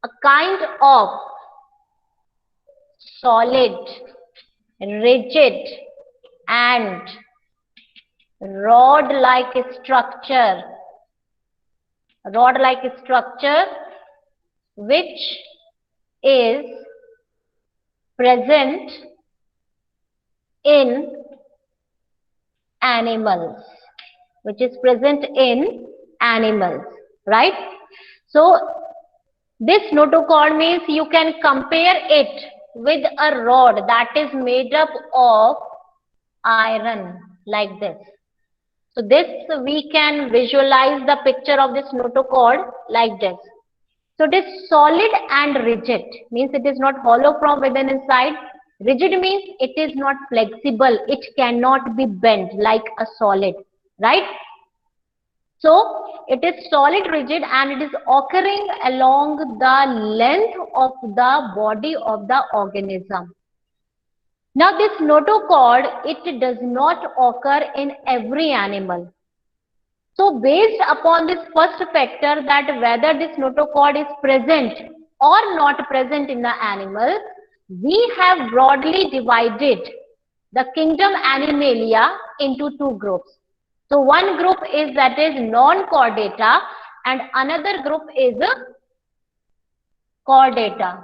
a kind of solid, rigid, and rod-like structure, rod-like structure which is present in animals, which is present in animals, right? So this notochord means you can compare it with a rod that is made up of iron, like this. So this, we can visualize the picture of this notochord like this. So it is solid and rigid, means it is not hollow from within inside. Rigid means it is not flexible, it cannot be bent like a solid, right? So it is solid, rigid, and it is occurring along the length of the body of the organism. Now this notochord, it does not occur in every animal. So based upon this first factor, that whether this notochord is present or not present in the animal, we have broadly divided the kingdom Animalia into two groups. So one group is, that is non-chordata, and another group is chordata.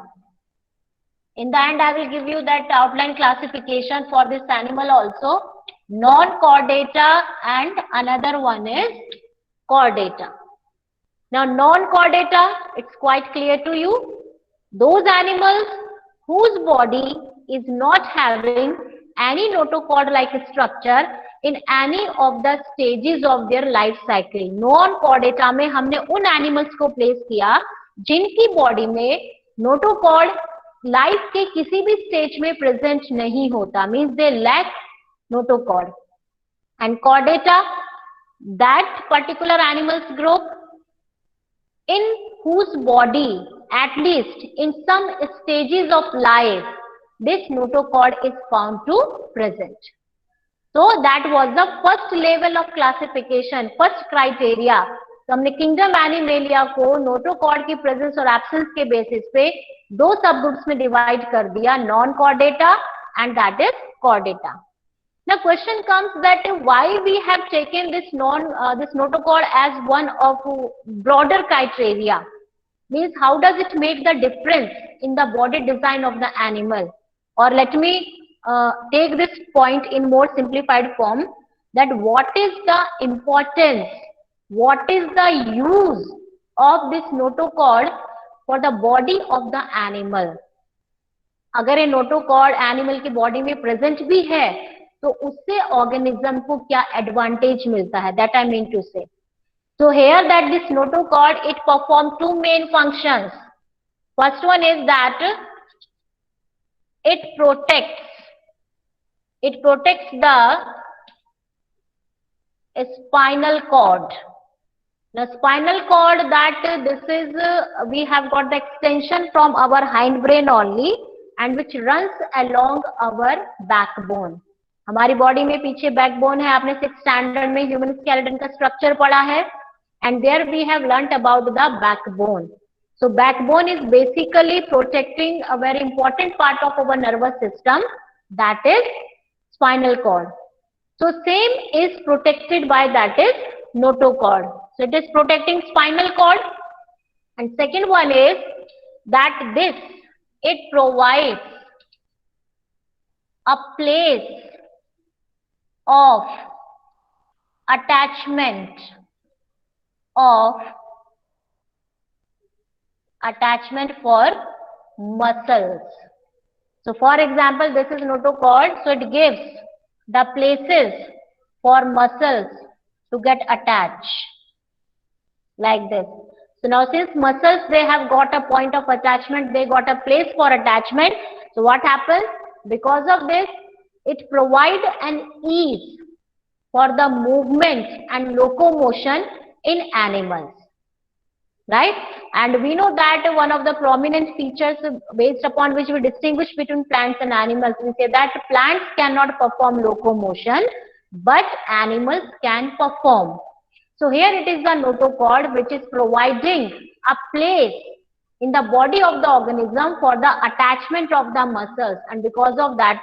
In the end, I will give you that outline classification for this animal also. Non-chordata and another one is chordata. Now non-chordata, it's quite clear to you. Those animals whose body is not having any notochord-like structure in any of the stages of their life cycle. Non-chordata में हमने उन animals को place किया जिनकी body में notochord life के किसी भी स्टेज में प्रेजेंट नहीं होता, means they lack notochord. And chordata, that particular animals group in whose body, at least in some stages of life, this notochord is found to present. So that was the first level of classification, first criteria. तो हमने kingdom animalia को notochord की presence और absence के basis पे दो सब groups में डिवाइड कर दिया, non Chordata and that is Chordata. Now question comes that why we have taken this notochord as one of broader criteria, means how does it make the difference in the body design of the animal, or let me take this point in more simplified form, that what is the importance, what is the use of this notochord for the body of the animal. अगर ये notochord animal की body में present भी है तो उससे organism को क्या एडवांटेज मिलता है, दैट आई मीन टू से. So here that this notochord, it performs two main functions. First one is that it protects the spinal cord. The spinal cord, that this is we have got the extension from our hindbrain only and which runs along our backbone. हमारी body में पीछे backbone है, आपने 6th standard में human skeleton का structure पढ़ा है, and there we have learnt about the backbone. So backbone is basically protecting a very important part of our nervous system, that is spinal cord. So same is protected by, that is notochord. So it is protecting spinal cord. And second one is that this, it provides a place of attachment for muscles. So for example, this is notochord, so it gives the places for muscles to get attached like this. So now since muscles, they have got a point of attachment, they got a place for attachment. So what happens? Because of this, it provides an ease for the movement and locomotion in animals, right? And we know that one of the prominent features based upon which we distinguish between plants and animals, we say that plants cannot perform locomotion, but animals can perform. So here it is the notochord which is providing a place in the body of the organism for the attachment of the muscles, and because of that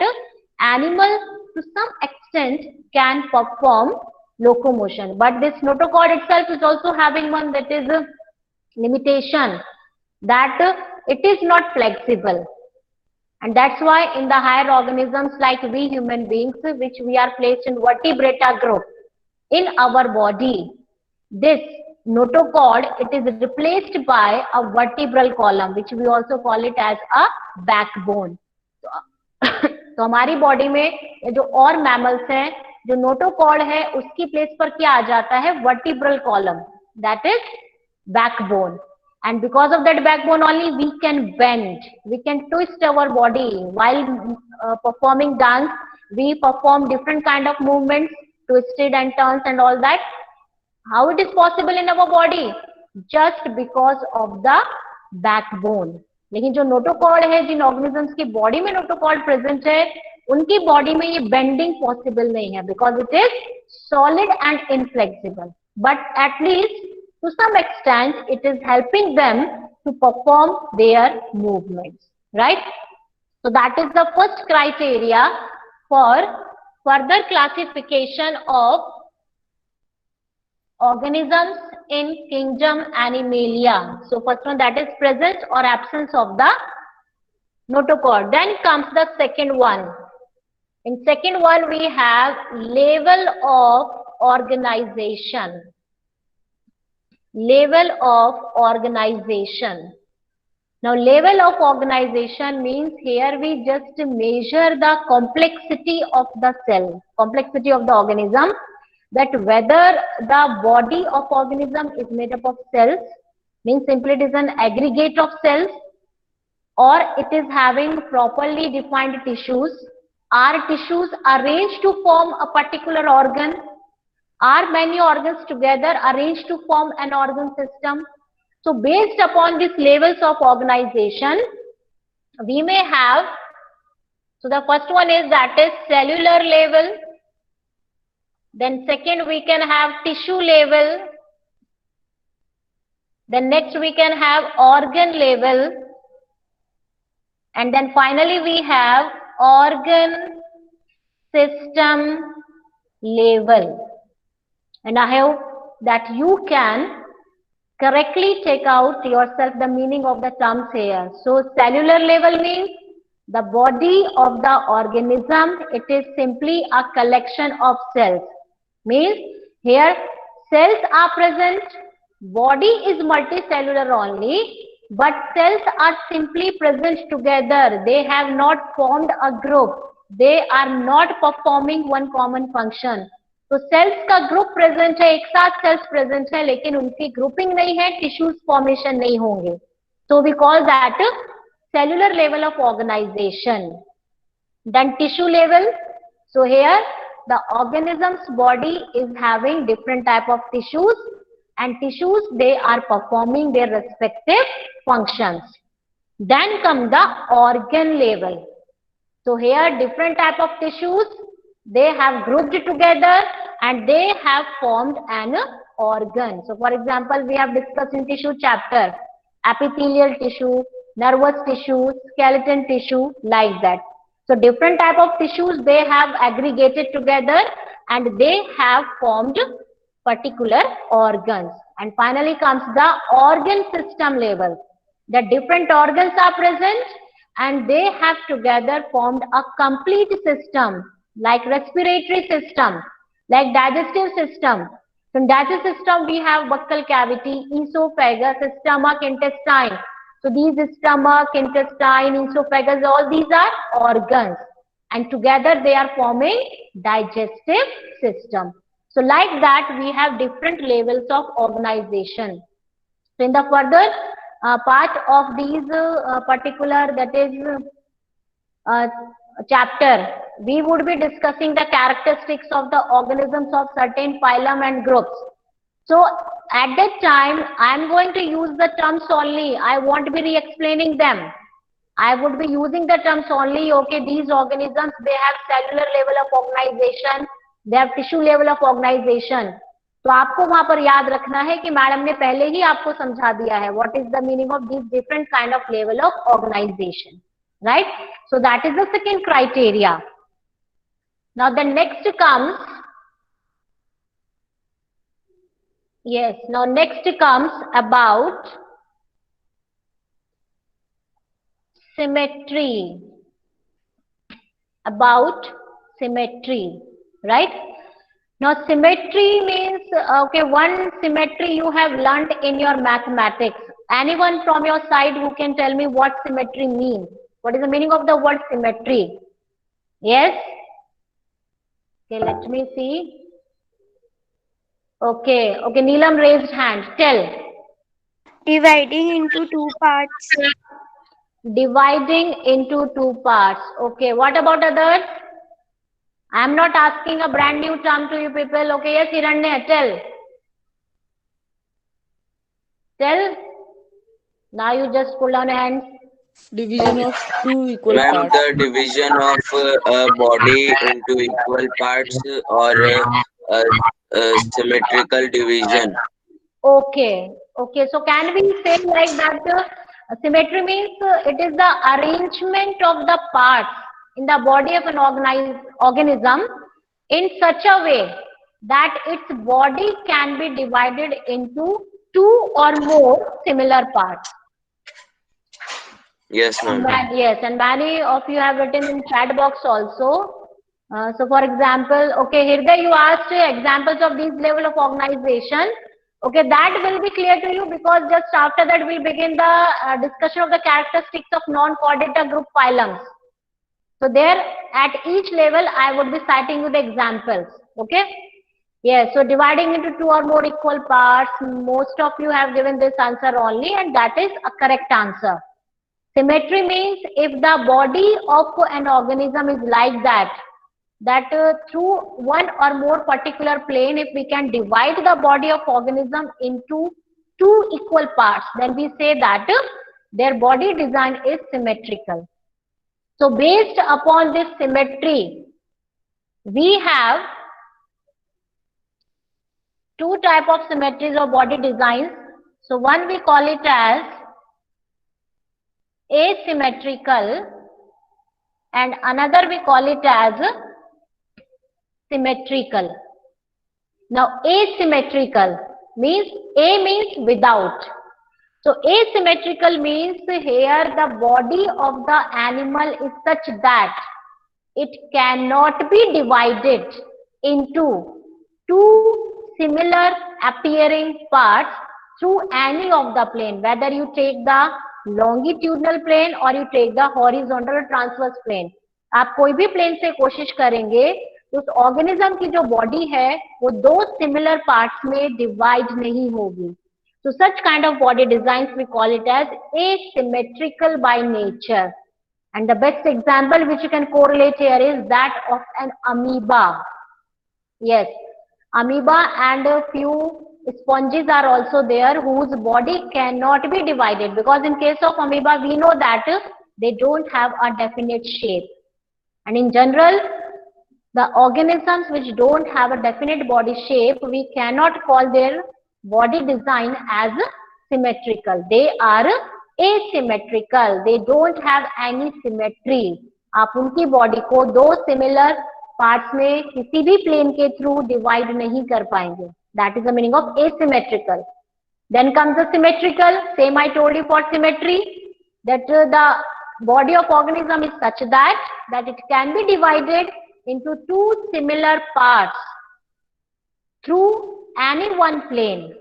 animal to some extent can perform locomotion. But this notochord itself is also having one that is a limitation, that it is not flexible, and that's why in the higher organisms like we human beings, which we are placed in vertebrata group in our body, this notochord, it is replaced by a vertebral column, which we also call it as a backbone. तो हमारी body में जो और mammals हैं, जो notochord है उसकी place पर क्या आ जाता है, vertebral column, that is backbone. And because of that backbone only we can bend, we can twist our body while performing dance. We perform different kind of movements, twisted and turns and all that. How it is possible in our body? Just because of the backbone. लेकिन जो notochord है, जिन organisms की body में notochord present है, उनकी body में ये bending possible नहीं है, because it is solid and inflexible. But at least to some extent it is helping them to perform their movements, right? So that is the first criteria for further classification of organisms in kingdom Animalia. So first one, that is presence or absence of the notochord. Then comes the second one. In second one we have level of organization. Level of organization. Now level of organization means here we just measure the complexity of the cell, complexity of the organism, that whether the body of organism is made up of cells, means simply it is an aggregate of cells, or it is having properly defined tissues. Are tissues arranged to form a particular organ? Are many organs together arranged to form an organ system? So based upon these levels of organization, we may have, so the first one is that is cellular level, then second we can have tissue level, then next we can have organ level, and then finally we have organ system level. And I hope that you can correctly take out yourself the meaning of the terms here. So cellular level means the body of the organism, it is simply a collection of cells. Means here cells are present, body is multicellular only, but cells are simply present together. They have not formed a group. They are not performing one common function. तो sales का group present है, एक साथ cells present है, लेकिन उनकी grouping नहीं है, टिश्यूज फॉर्मेशन नहीं होंगे. So we call that cellular level of organization. Then tissue level. So here the organism's body is having different type of tissues, and tissues they are performing their respective functions. Then come the organ level. So here different type of tissues, they have grouped together and they have formed an organ. So for example, we have discussed in tissue chapter, epithelial tissue, nervous tissue, skeleton tissue, like that. So different type of tissues, they have aggregated together and they have formed particular organs. And finally comes the organ system level. The different organs are present and they have together formed a complete system, like respiratory system, like digestive system. So in digestive system we have buccal cavity, esophagus, stomach, intestine. So these stomach, intestine, esophagus, all these are organs, and together they are forming digestive system. So like that we have different levels of organization. So in the further part of these particular, that is chapter, we would be discussing the characteristics of the organisms of certain phylum and groups. So at that time I am going to use the terms only, I won't be re-explaining them. I would be using the terms only. Okay, these organisms, they have cellular level of organization, they have tissue level of organization. तो आपको वहां पर याद रखना है कि madam ने पहले ही आपको समझा दिया है what is the meaning of this different kind of level of organisation, right? So that is the second criteria. Now the next comes, yes, now next comes about symmetry, about symmetry, right? Now symmetry means, okay, one symmetry you have learnt in your mathematics. Anyone from your side who can tell me what symmetry means? What is the meaning of the word symmetry? Yes? Okay, let me see. Okay, okay, Neelam raised hand. Tell. Dividing into two parts. Dividing into two parts. Okay, what about others? I am not asking a brand new term to you people. Okay, yes, Hiranya, tell. Tell. Now you just pull down your hands. Division of two equal Ma'am, parts. the division of a body into equal parts or symmetrical division. Okay, okay. So can we say like that symmetry means it is the arrangement of the parts in the body of an organism in such a way that its body can be divided into two or more similar parts. Yes, ma'am. Yes, and many of you have written in chat box also. So, for example, okay, Hirday, you asked examples of these level of organization. Okay, that will be clear to you because just after that we'll begin the discussion of the characteristics of non-chordata group phylums. So there, at each level, I would be citing you the examples. Okay. Yes. So dividing into two or more equal parts. Most of you have given this answer only, and that is a correct answer. Symmetry means if the body of an organism is like that, through one or more particular plane, if we can divide the body of organism into two equal parts, then we say that their body design is symmetrical. So based upon this symmetry, we have two type of symmetries of body designs. So one we call it as asymmetrical and another we call it as symmetrical. Now asymmetrical means A means without. So asymmetrical means here the body of the animal is such that it cannot be divided into two similar appearing parts through any of the plane, whether you take the longitudinal plane or you take the horizontal or transverse plane. आप कोई भी plane से कोशिश करेंगे तो उस organism की जो बॉडी है वो दो सिमिलर पार्ट्स में डिवाइड नहीं होगी. So such kind of body designs we call it as asymmetrical by nature. And the best example which you can correlate here is that of an amoeba. Yes, amoeba and a few sponges are also there whose body cannot be divided, because in case of amoeba we know that they don't have a definite shape. And in general, the organisms which don't have a definite body shape, we cannot call their body design as symmetrical. They are asymmetrical. They don't have any symmetry. आप उनकी body को दो similar parts में किसी भी plane के through divide नहीं कर पाएंगे. That is the meaning of asymmetrical. Then comes the symmetrical. Same I told you for symmetry, that the body of organism is such that it can be divided into two similar parts through any one plane.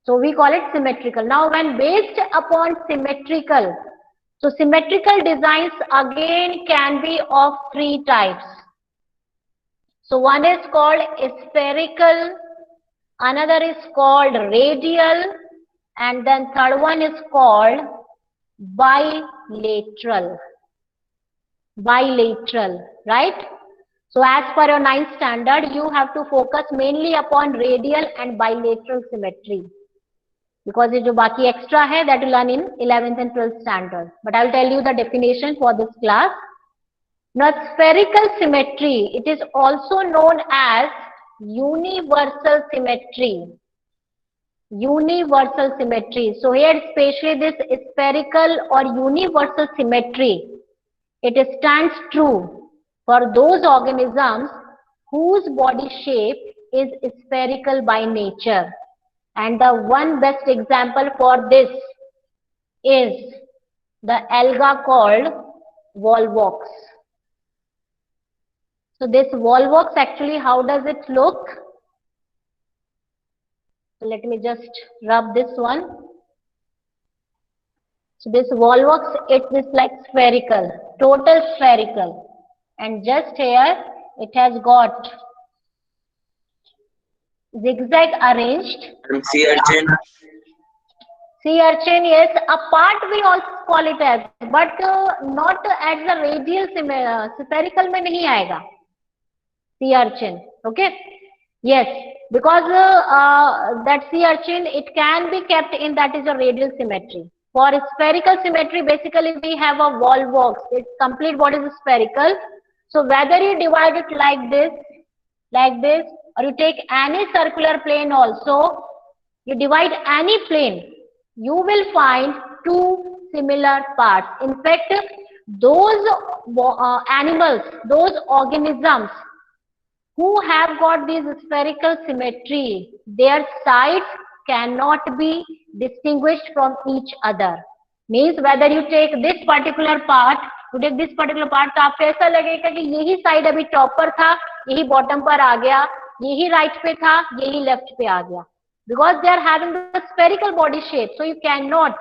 So we call it symmetrical. Now when based upon symmetrical, so symmetrical designs again can be of three types. So one is called spherical, another is called radial, and then third one is called bilateral. Bilateral, right? So as per your 9th standard, you have to focus mainly upon radial and bilateral symmetry. Because ये जो बाकी extra है, that you learn in 11th and 12th standard. But I will tell you the definition for this class. Now spherical symmetry, it is also known as universal symmetry. Universal symmetry. So here especially this spherical or universal symmetry, it stands true for those organisms whose body shape is spherical by nature. And the one best example for this is the alga called volvox. So this volvox actually, how does it look? So let me just rub this one. So this volvox, it is like spherical, total spherical. And just here, it has got zigzag arranged. And sea urchin. Sea urchin, yes, a part we also call it as, but not as a radial spherical में नहीं आएगा. Sea urchin, okay? Yes, because that sea urchin, it can be kept in that is a radial symmetry. For spherical symmetry, basically we have a volvox. Its complete body is spherical. So whether you divide it like this, or you take any circular plane also, you divide any plane, you will find two similar parts. In fact, those animals, those organisms who have got this spherical symmetry, their sides cannot be distinguished from each other. Means whether you take this particular part, तो आपको ऐसा लगेगा कि यही side अभी top पर था, यही बॉटम पर आ गया, यही राइट पे था, यही लेफ्ट पे आ गया. Because they are having the spherical body shape, so you cannot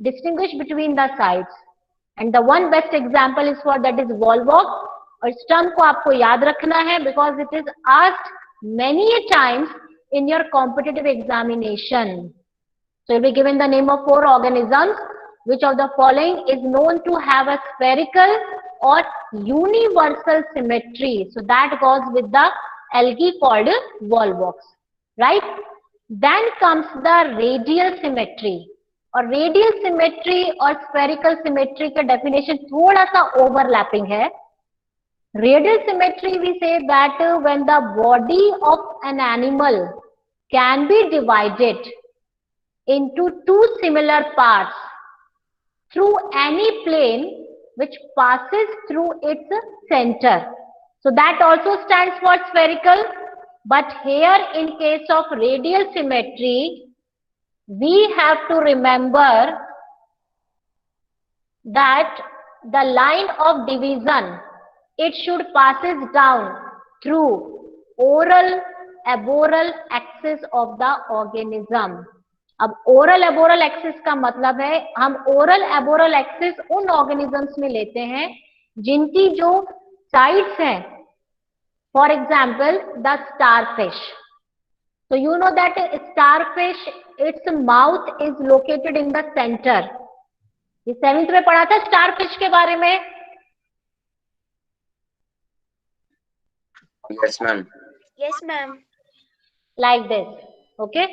distinguish between the sides. And the one best example is for that is volvox. और इस टर्म को आपको याद रखना है because it is asked many times in your competitive examination. So you'll be given the name of 4 organisms. Which of the following is known to have a spherical or universal symmetry? So that goes with the algae called volvox, right? Then comes the radial symmetry. और radial symmetry और spherical symmetry का definition थोड़ा सा overlapping है. Radial symmetry, we say that when the body of an animal can be divided into 2 similar parts through any plane which passes through its center. So that also stands for spherical. But here in case of radial symmetry, we have to remember that the line of division, it should passes down through oral aboral axis of the organism. अब oral aboral axis का मतलब है हम oral aboral axis उन organisms में लेते हैं जिनकी जो साइड्स हैं. For example the starfish. So you know that starfish, its mouth is located in the center. ये 7th में पढ़ा था starfish के बारे में. Yes, ma'am. Yes, ma'am. Like this. Okay.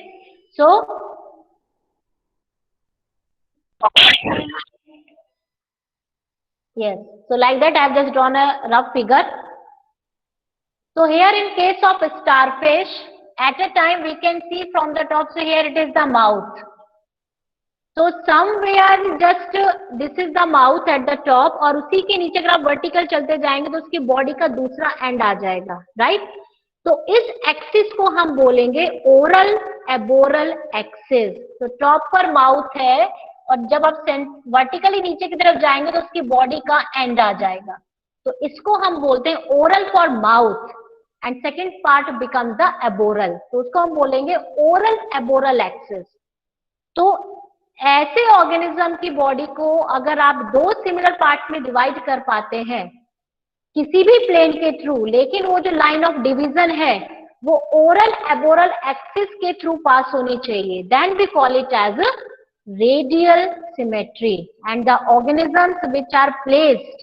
So yes. So like that, I have just drawn a rough figure. So here in case of starfish, at a time we can see from the top. So here it is the mouth. So somewhere just this is the mouth at the top और उसी के नीचे अगर आप vertical चलते जाएंगे तो उसकी बॉडी का दूसरा एंड आ जाएगा, राइट? तो इस एक्सिस को हम बोलेंगे ओरल एबोरल एक्सिस. तो टॉप पर माउथ है और जब आप वर्टिकली नीचे की तरफ जाएंगे तो उसकी बॉडी का एंड आ जाएगा. तो इसको हम बोलते हैं oral for mouth and second part becomes the aboral. तो उसको हम बोलेंगे ओरल एबोरल एक्सिस. तो ऐसे ऑर्गेनिज्म की बॉडी को अगर आप 2 सिमिलर पार्ट्स में डिवाइड कर पाते हैं किसी भी प्लेन के थ्रू, लेकिन वो जो लाइन ऑफ डिवीजन है वो ओरल एबोरल एक्सिस के थ्रू पास होनी चाहिए, then we call it as radial symmetry. And the organisms which are placed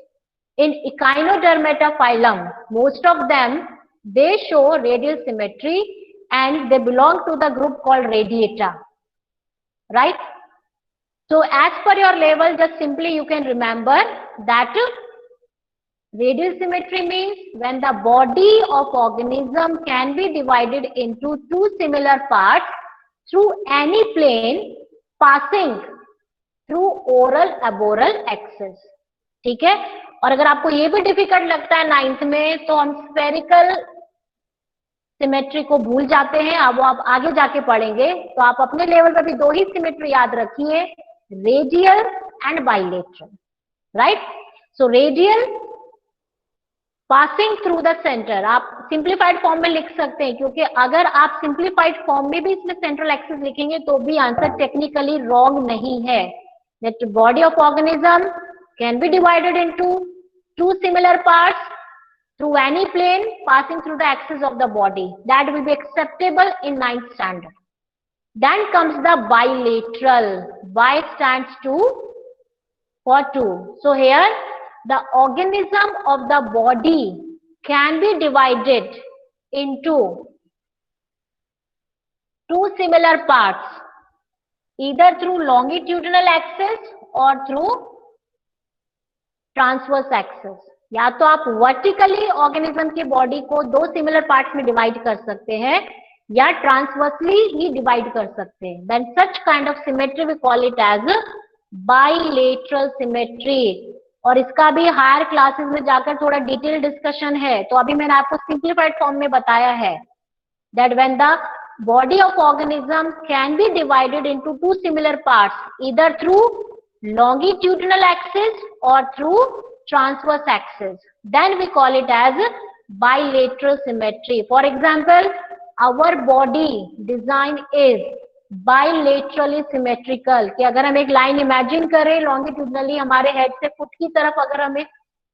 in Echinodermata phylum, most of them they show radial symmetry and they belong to the group called Radiata, right? So as per your level, just simply you can remember that Radial symmetry means when the body of organism can be divided into two similar parts through any plane passing through oral aboral axis. ठीक है, और अगर आपको ये भी difficult लगता है 9th में, तो हम स्फेरिकल सिमेट्री को भूल जाते हैं, अब वो आप आगे जाके पढ़ेंगे, तो आप अपने लेवल पर भी दो ही सिमेट्री याद रखिए, radial and bilateral, right? So radial passing through the centre, आप सिंप्लीफाइड फॉर्म में लिख सकते हैं, क्योंकि अगर आप सिंप्लीफाइड फॉर्म में भी इसमें सेंट्रल एक्सिस लिखेंगे तो भी आंसर टेक्निकली रॉन्ग नहीं है. That body of organism can be divided into two similar parts through any plane passing through the axis of the body. That will be acceptable in 9th standard. Then comes the bilateral. Bi stands for two. So here the organism of the body can be divided into two similar parts, either through longitudinal axis or through transverse axis. या तो आप vertically organism की body को दो similar parts में divide कर सकते हैं या ट्रांसवर्सली ही डिवाइड कर सकते हैं. Then such kind of symmetry we call it as bilateral symmetry. और इसका भी हायर क्लासेस में जाकर थोड़ा डिटेल डिस्कशन है, तो अभी मैंने आपको सिंप्लीफाइड फॉर्म में बताया है that when the body of organism can be divided into two similar parts either through longitudinal axis or through transverse axis, then we call it as bilateral symmetry. For example, our body design is bilaterally symmetrical. कि अगर हम एक line imagine करें longitudinally हमारे head से foot की तरफ, अगर हमें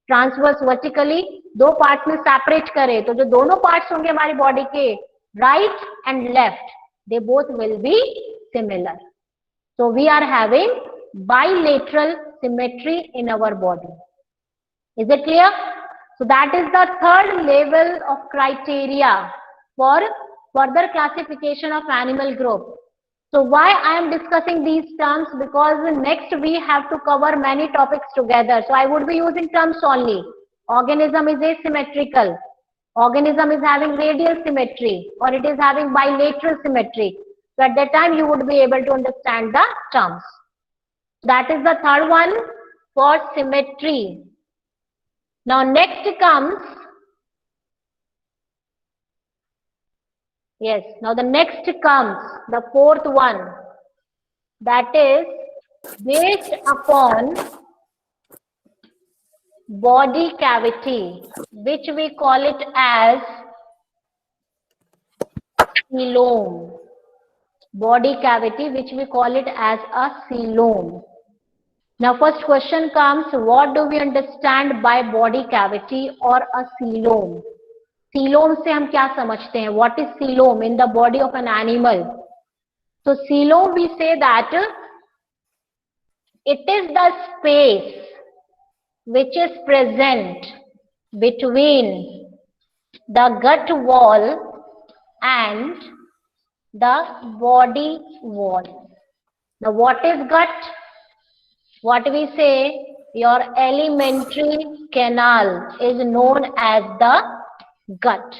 ट्रांसवर्स वर्टिकली दो पार्ट्स में सेपरेट करें, तो जो दोनों पार्ट्स होंगे हमारी बॉडी के right and left, they both will be similar. So we are having bilateral symmetry in our body. Is it clear? So that is the third level of criteria for further classification of animal group. So why I am discussing these terms? Because next we have to cover many topics together. So I would be using terms only. Organism is asymmetrical. Organism is having radial symmetry, or it is having bilateral symmetry. So at that time you would be able to understand the terms. That is the third one for symmetry. Now next comes, yes, now the next comes the fourth one, that is based upon body cavity, which we call it as coelom. Body cavity, which we call it as a coelom. Now first question comes, what do we understand by body cavity or a coelom? Coelom से हम क्या समझते हैं? What is coelom in the body of an animal? So coelom, we say that it is the space which is present between the gut wall and the body wall. Now what is gut? What we say, your alimentary canal is known as the gut,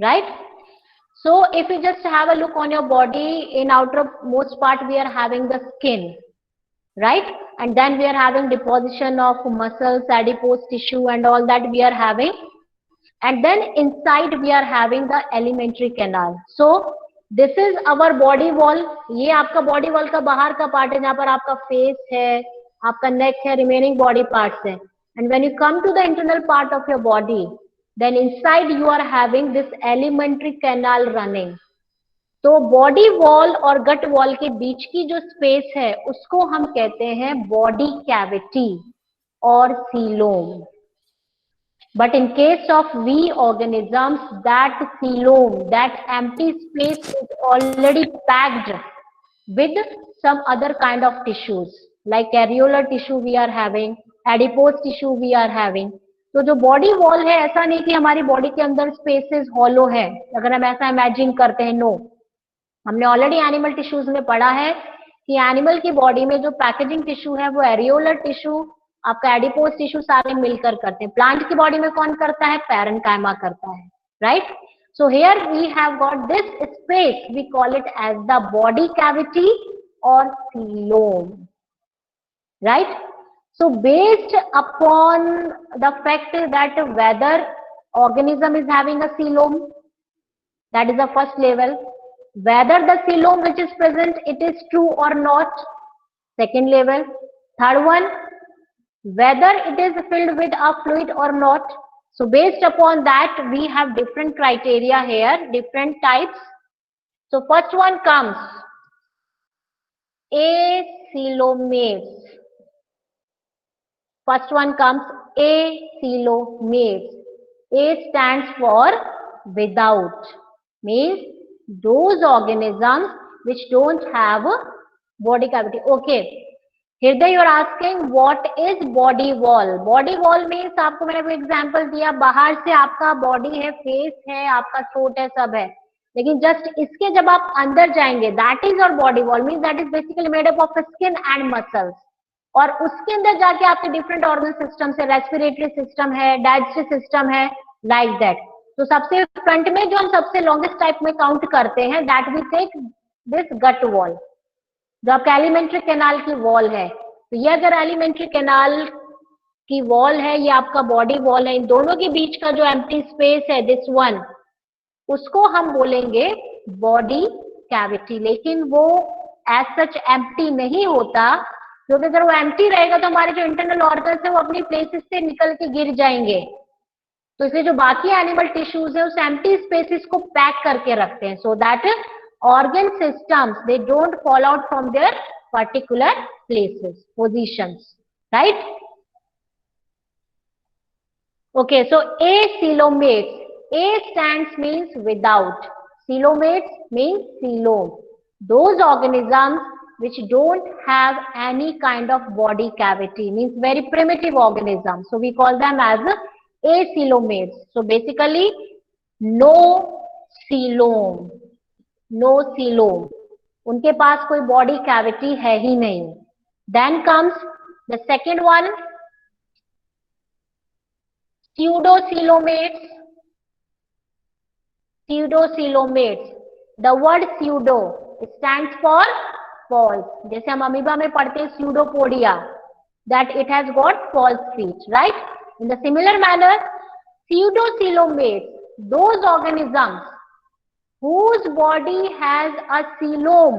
right? So if you just have a look on your body, in outermost part we are having the skin, right? And then we are having deposition of muscles, adipose tissue and all that we are having. And then inside we are having the alimentary canal. So this is our body wall. ये आपका body wall का बाहर का part है, जहाँ पर आपका face है, आपका neck है, remaining body parts है. And when you come to the internal part of your body, then inside you are having this alimentary canal running. तो body wall और gut wall के बीच की जो space है, उसको हम कहते हैं body cavity और coelom. But in case of we organisms, that coelom, that empty space is already packed with some other kind of tissues, like areolar tissue we are having, adipose tissue we are having. तो जो body wall है, ऐसा नहीं कि हमारी body के अंदर spaces hollow है, अगर हम ऐसा imagine करते हैं, no. हमने already animal tissues में पढ़ा है कि animal की body में जो packaging tissue है वो areolar tissue, आपका एडिपोज टिश्यू सारे मिलकर करते हैं. प्लांट की बॉडी में कौन करता है? पैरेन्काइमा करता है, right. So here we have got this space, we call it as the body cavity or coelom, right. So based upon the fact that whether organism is having a coelom, that is the first level. Whether the coelom which is present, it is true or not, second level. Third one, whether it is filled with a fluid or not. So based upon that, we have different criteria here, different types. So first one comes acoelomates. First one comes acoelomates. A stands for without, means those organisms which don't have a body cavity. Okay. Hriday, you are asking what is body wall? Body wall means आपको मैंने कोई example दिया, बाहर से आपका body है, face है, आपका थ्रोट है, सब है, लेकिन जस्ट इसके जब आप अंदर जाएंगे, that is your body wall, means that is basically made up of skin and muscles. और उसके अंदर जाके आपके डिफरेंट ऑर्गन सिस्टम है, रेस्पिरेटरी सिस्टम है, डाइजेस्टिव सिस्टम है, लाइक दैट. तो सबसे फ्रंट में जो हम सबसे लॉन्गेस्ट टाइप में काउंट करते हैं, that we take this gut wall, जो आपका एलिमेंट्री कैनाल की वॉल है. तो ये अगर एलिमेंट्री कैनाल की वॉल है, ये आपका बॉडी वॉल है, इन दोनों के बीच का जो एम्प्टी स्पेस है, दिस वन, उसको हम बोलेंगे बॉडी कैविटी. लेकिन वो एज सच एम्प्टी नहीं होता, क्योंकि अगर वो एम्प्टी रहेगा तो हमारे जो इंटरनल ऑर्गन्स है वो अपनी प्लेसेस से निकल के गिर जाएंगे. तो इसलिए जो बाकी एनिमल टिश्यूज है उस एम्प्टी स्पेसेस को पैक करके रखते हैं, so that organ systems, they don't fall out from their particular places, positions, right. Okay, so acoelomates, A stands means without, coelomates means coelom, those organisms which don't have any kind of body cavity, means very primitive organisms, so we call them as acoelomates. So basically no coelom, no coelom, उनके पास कोई body cavity है ही नहीं. Then comes the second one, pseudocoelomates. Pseudocoelomates, the word pseudo stands for false. जैसे हम amoeba में पढ़ते हैं pseudopodia, that it has got false feet, right. In the similar manner, pseudocoelomates, those organisms whose body has a coelom,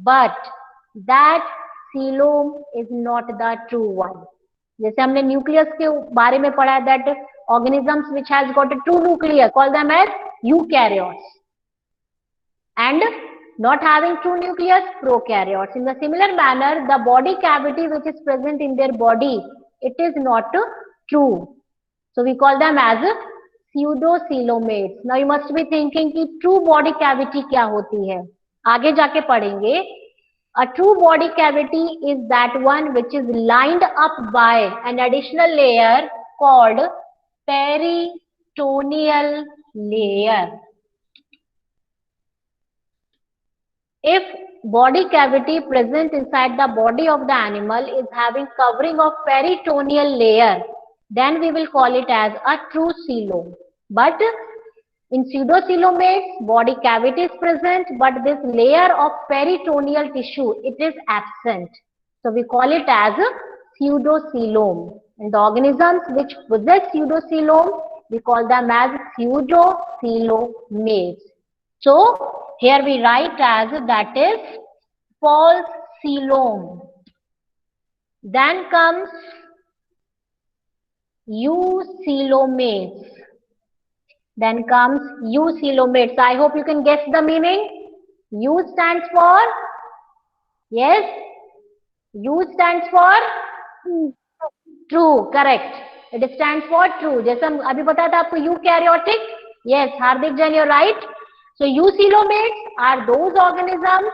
but that coelom is not the true one. जैसे हमने nucleus के बारे में पढ़ा, that organisms which has got a true nucleus, call them as eukaryotes, and not having true nucleus, prokaryotes. In the similar manner, the body cavity which is present in their body, it is not true, so we call them as pseudocoelomates. Now you must be thinking कि true body cavity क्या होती है, आगे जाके पढ़ेंगे. A true body cavity is that one which is lined up by an additional layer called peritoneal layer. If body cavity present inside the body of the animal is having covering of peritoneal layer, then we will call it as a true coelom. But in pseudocoelomates, body cavity is present, but this layer of peritoneal tissue, it is absent. So we call it as a pseudocoelom. And the organisms which possess pseudocoelom, we call them as pseudocoelomates. So here we write as that is false coelom. Then comes eucoelomates. Then comes eucoelomates. I hope you can guess the meaning. U stands for, yes, U stands for true, correct. It stands for true. जैसे हम अभी बताया था आपको eukaryotic. Yes, Hardik Jain, you're right. So eucoelomates are those organisms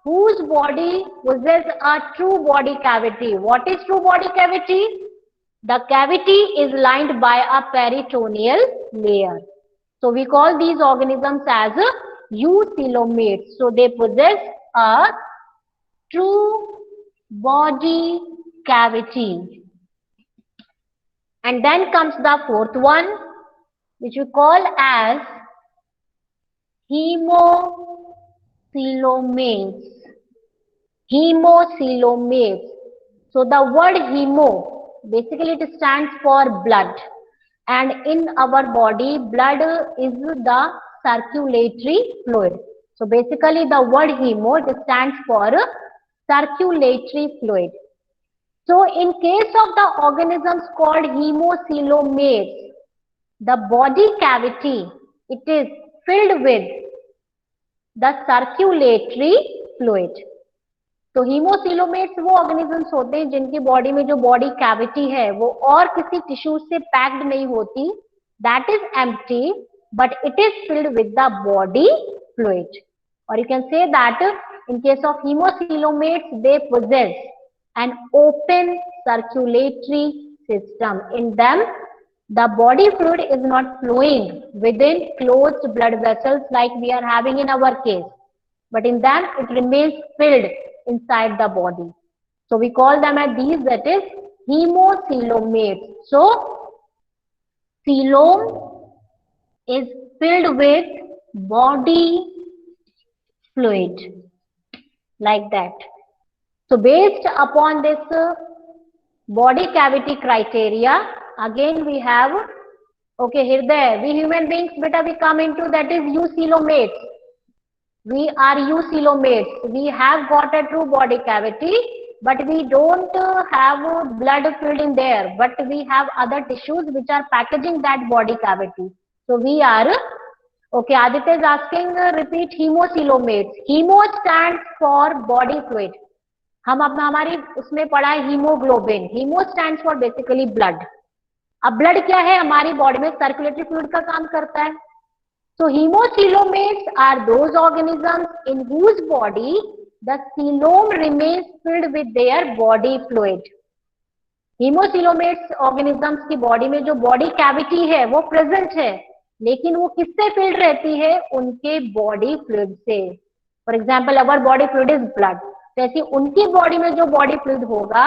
whose body possess a true body cavity. What is true body cavity? The cavity is lined by a peritoneal layer. So we call these organisms as eucoelomates. So they possess a true body cavity. And then comes the fourth one, which we call as hemocoelomates. Hemocoelomates. So the word hemo, basically it stands for blood. And in our body, blood is the circulatory fluid. So basically the word hemo, it stands for circulatory fluid. So in case of the organisms called hemocoelomates, the body cavity, it is filled with the circulatory fluid. तो हीमोसिलोमेट्स वो organisms होते हैं जिनकी body में जो body cavity है वो और किसी टिश्यू से पैक्ड नहीं होती, that is empty but it is filled with the body fluid. और you can say that in case of hemocoelomates they possess an open circulatory system. In them the body fluid is not flowing within closed blood vessels like we are having in our case, but in them it remains filled inside the body. So we call them as these, that is hemocoelomates. So coelom is filled with body fluid like that. So based upon this body cavity criteria, again we have, okay, here there we human beings, beta, we come into that is eucoelomates. We are eucoelomates. We have got a true body cavity, but we don't have blood filled in there, but we have other tissues which are packaging that body cavity. So we are, okay, Aditya is asking, repeat hemocoelomates. Hemo stands for body fluid. हम अपना हमारी उसमें पढ़ा है haemoglobin. Haemo stands for basically blood. अब blood क्या है, हमारी बॉडी में सर्कुलेटरी फ्लूइड का काम करता है. So hemocoelomates are those organisms in whose body the coelom remains filled with their body fluid. Hemocoelomates organisms की बॉडी में जो बॉडी कैविटी है वो प्रेजेंट है, लेकिन वो किससे फिल्ड रहती है, उनके बॉडी फ्लूइड से. For example our body fluid is blood, तो ऐसी उनकी बॉडी में जो बॉडी फ्लूइड होगा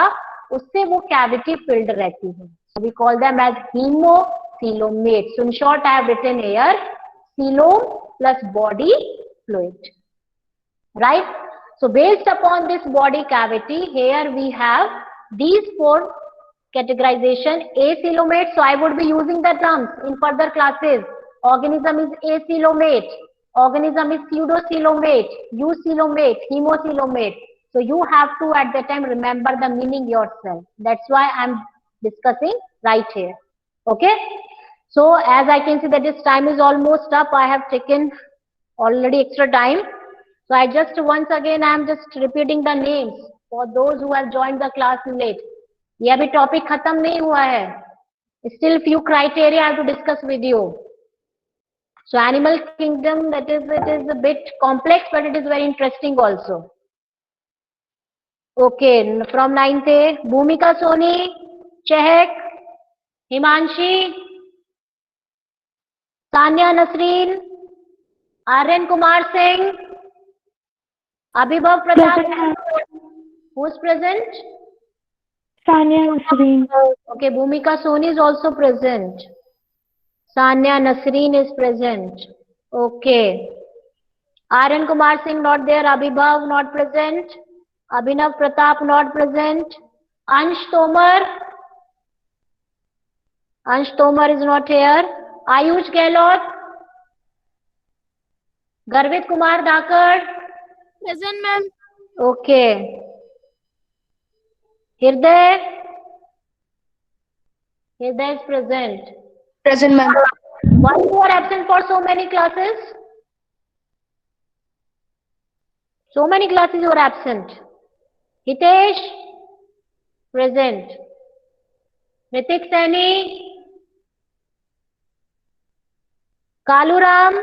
उससे वो कैविटी फिल्ड रहती है. We call them as hemocoelomates. So in short I have written here coelom plus body fluid, right? So based upon this body cavity, here we have these four categorization. Acoelomate, so I would be using the terms in further classes. Organism is acoelomate, organism is pseudocoelomate, eucoelomate, hemocoelomate. So you have to at that time remember the meaning yourself. That's why I'm discussing right here. Okay. So as I can see that this time is almost up, I have taken already extra time. So I just once again I am just repeating the names for those who have joined the class late. ये अभी topic खत्म नहीं हुआ है. Still few criteria I have to discuss with you. So animal kingdom, that is, it is a bit complex, but it is very interesting also. Okay, from 9th A, Bhumika Soni, Chehek, Himanshi, Tanya Nasreen, Aryan Kumar Singh, Abhibhav Pratap. Who is present? Sanya Nasreen. Okay, Bhumika Soni is also present. Sanya Nasreen is present. Okay. Aryan Kumar Singh not there. Abhibhav not present. Abhinav Pratap not present. Ansh Tomar. Ansh Tomar is not here. Ayush Gehlot. Garvit Kumar Dhakar. Present, ma'am. Okay. Hirday. Hirday is present. Present, ma'am. Why you are absent for so many classes? So many classes you are absent. Hitesh, present. Ritik Saini, Kaluram,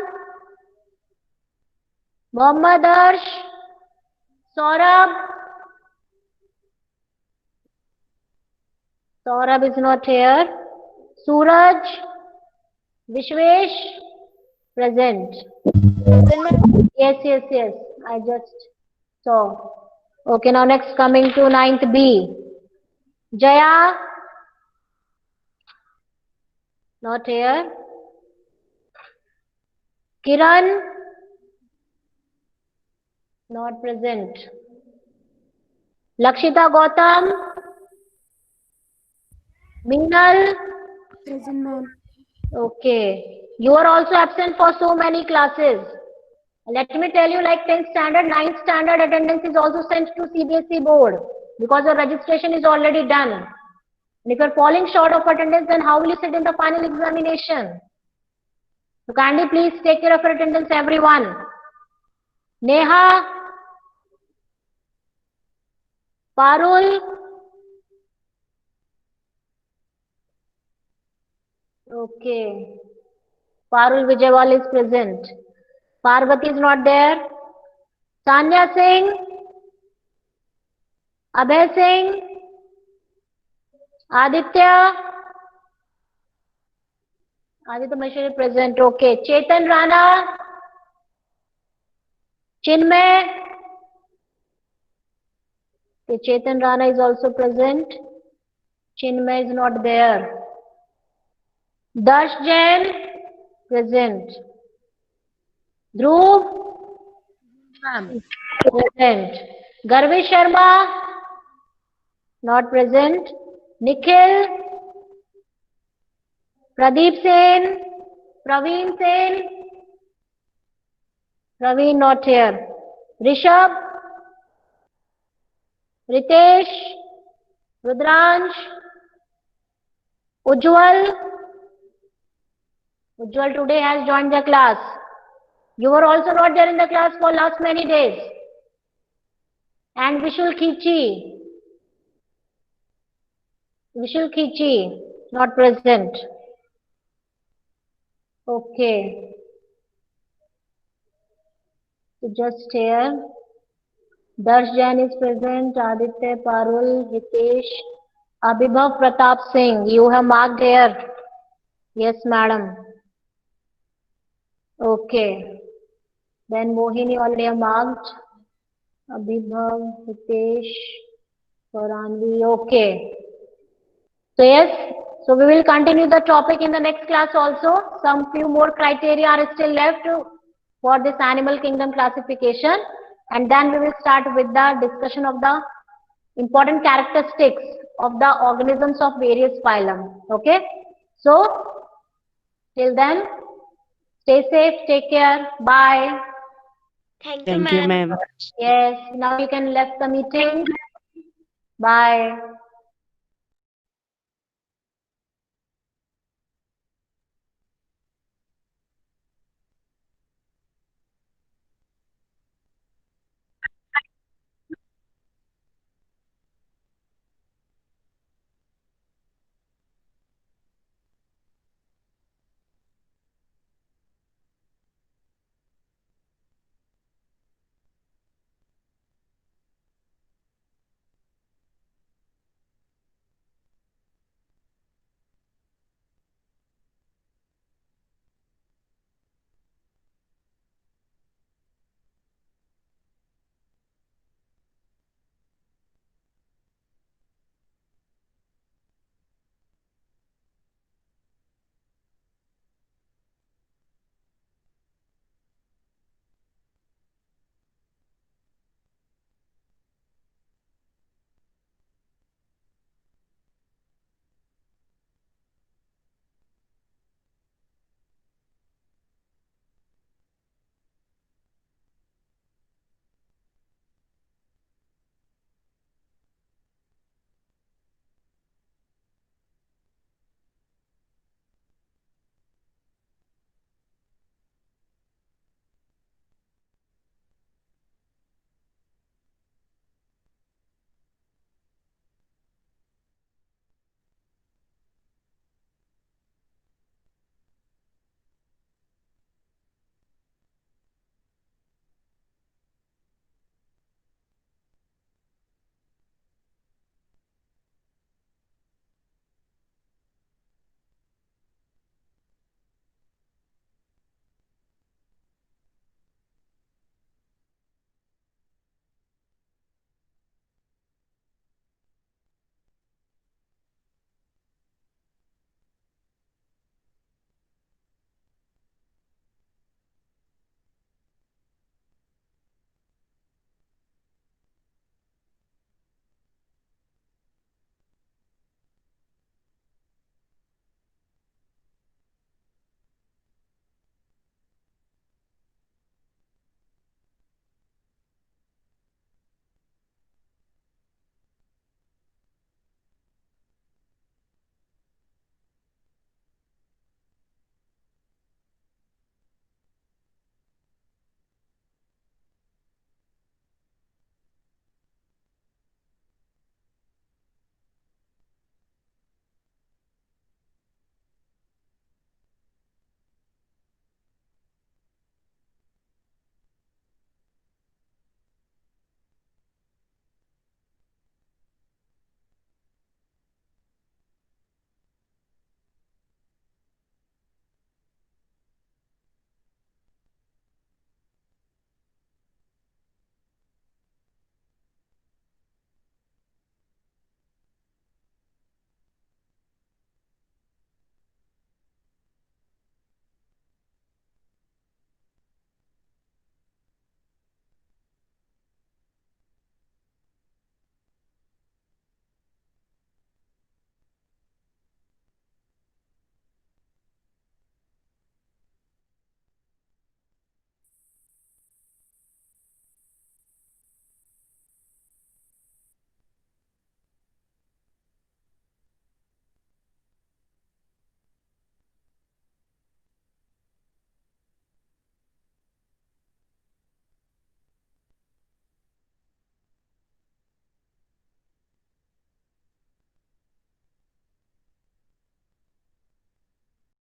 Mohammad Arsh, Saurabh. Saurabh is not here. Suraj, Vishwesh, present. Yes, yes, yes. I just saw. Okay, now next coming to 9th B. Jaya, Not here. Kiran? Not present. Lakshita Gautam? Meenal? Present, ma'am. Okay. You are also absent for so many classes. Let me tell you, like 10th standard, 9th standard attendance is also sent to CBSE board because your registration is already done. And if you're falling short of attendance, then how will you sit in the final examination? So kindly please take care of your attendance, everyone. Neha, Parul, okay. Parul Vijayawal is present. Parvati is not there. Tanya Singh, Abhay Singh, Aditya Maheshwari is present. Okay. Chetan Rana, Chinmay. Okay, Chetan Rana is also present. Chinmay is not there. Darsh Jain, present. Dhruv, present. Garvi Sharma, not present. Nikhil, Pradeep Sen, Praveen Sen, Praveen not here. Rishabh, Ritesh, Rudransh, Ujjwal. Ujjwal today has joined the class. You were also not there in the class for last many days. And Vishul Khichi. Vishul Khichi, not present. Okay. So just here. Darsh Jain is present. Aditya, Parul, Hitesh, Abhibhav Pratap Singh. You have marked here. Yes, madam. Okay. Then Mohini already have marked. Abhibhav, Hitesh, Paranvi. Okay. So yes, so we will continue the topic in the next class also. Some few more criteria are still left for this animal kingdom classification, and then we will start with the discussion of the important characteristics of the organisms of various phylum. Okay. So till then, stay safe, take care, bye. Thank Thank you, ma'am. Yes, now you can left the meeting. Bye.